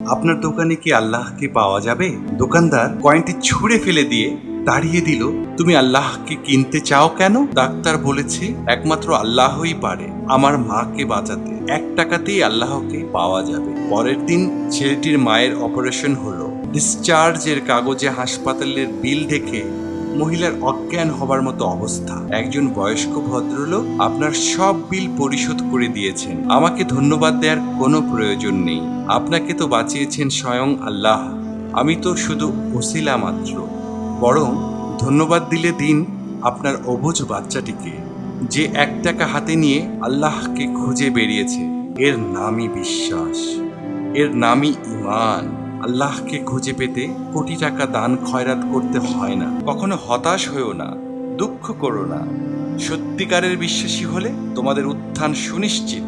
আপনার দোকানে কি আল্লাহকে পাওয়া যাবে? দোকানদার কয়েনটি ছুঁড়ে ফেলে দিয়ে তাড়িয়ে দিল। তুমি আল্লাহকে কিনতে চাও কেন? ডাক্তার বলেছে একমাত্র আল্লাহই পারে আমার মাকে বাঁচাতে। 1 টাকাতেই আল্লাহকে পাওয়া যাবে। পরের দিন ছেলেটির মায়ের অপারেশন হলো। ডিসচার্জের কাগজে হাসপাতালের বিল দেখে মহিলার অজ্ঞান হবার মতো অবস্থা। একজন বয়স্ক ভদ্রলোক আপনার সব বিল পরিশোধ করে দিয়েছেন। আমাকে ধন্যবাদ দেওয়ার কোনো প্রয়োজন নেই। আপনাকে তো বাঁচিয়েছেন স্বয়ং আল্লাহ। আমি তো শুধু ওসিলা মাত্র। বরং ধন্যবাদ দিলে দিন আপনার অবুঝ বাচ্চাটিকে, যে 1 টাকা হাতে নিয়ে আল্লাহকে খুঁজে বেরিয়েছে। এর নামই বিশ্বাস, এর নামই ঈমান। আল্লাহকে খুঁজে পেতে কোটি টাকা দান খয়রাত করতে হয় না। কখনো হতাশ হয়েও না, দুঃখ করো না। সত্যিকারের বিশ্বাসী হলে তোমাদের উত্থান সুনিশ্চিত।